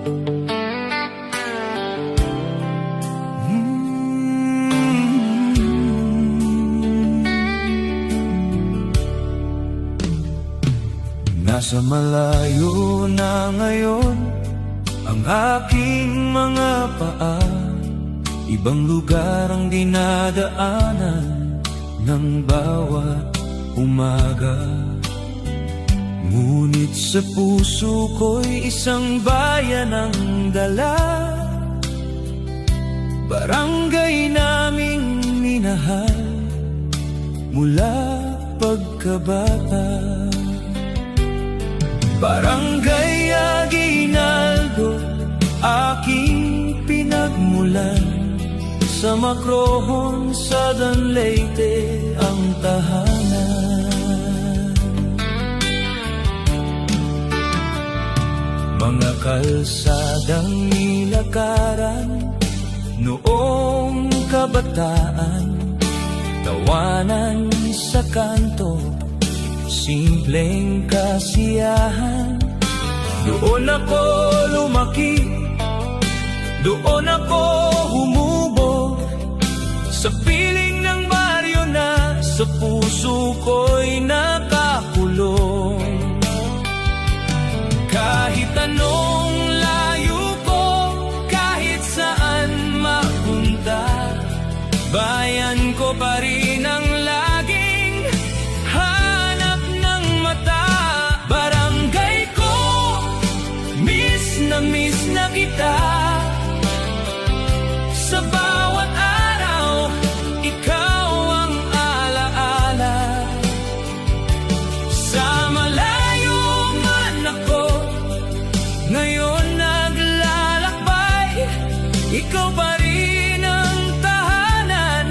Nasa malayo na ngayon ang aking mga paa, ibang lugar ang dinadaanan ng bawat umaga. Ngunit sa puso ko'y isang bayan ang dala, barangay naming minahal mula pagkabata. Barangay Aguinaldo, aking pinagmulan, sa Macrohon, sa Danleyte ang tahanan. Mga kalsadang nilakaran noong kabataan, tawanan sa kanto, simpleng kasiyahan. Doon ako lumaki, doon ako humubog, sa piling ng baryo na sa puso ko'y nakakulong. Kahit anong layo ko, kahit saan mapunta, bayan ko pa rin ang laging hanap ng mata. Barangay ko, miss na kita. Sa bawat araw, ikaw ang alaala. Sa malayo man ako, ngayon naglalakbay, ikaw pa rin ang tahanan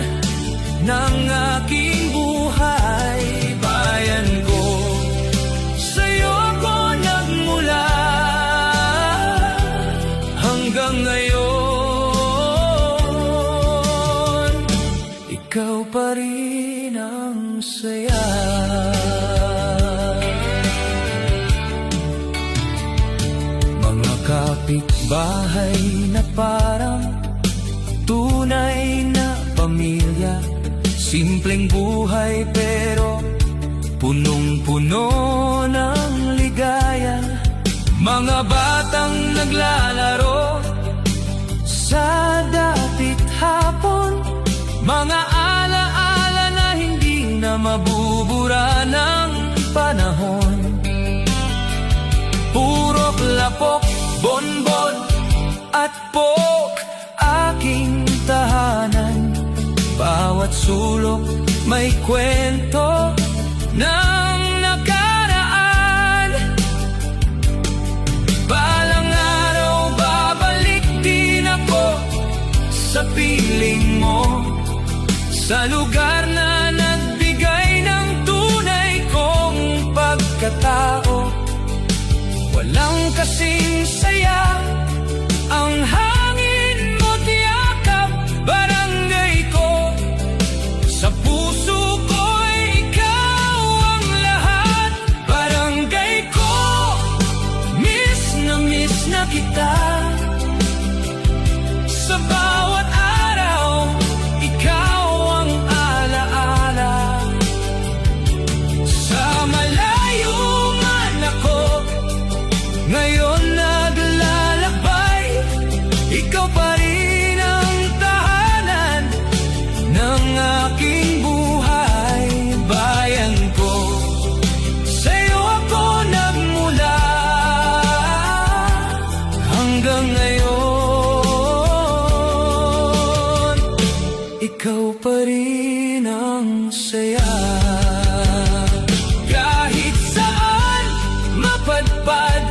ng aking buhay. Bayan ko, sa'yo ako nagmula, hanggang ngayon, ikaw pa rin ang saya. Mga kapitbahay na parang tunay na pamilya, simpleng buhay pero punong-puno ng ligaya. Mga batang naglalaro sa dapit hapon, mga alaala na hindi na mabubura ng panahon. Purok, lapok, bonbon at pok, aking tahanan. Bawat sulok may kwento ng nakaraan. Balang araw babalik din ako sa piling mo, sa lugar na nagbigay ng tunay kong pagkatao. Walang kasing saya ang hangin mo't yakap. Barangay ko, sa puso ko'y ikaw ang lahat. Barangay ko, miss na kita. Sa bawat araw, ikaw ang alaala. Sa malayo man ako, ngayon naglalakbay, ikaw pa rin ang tahanan ng aking buhay. Bayan ko, sa'yo ako nagmula, hanggang ngayon, ikaw pa rin ang saya. Kahit saan mapadpad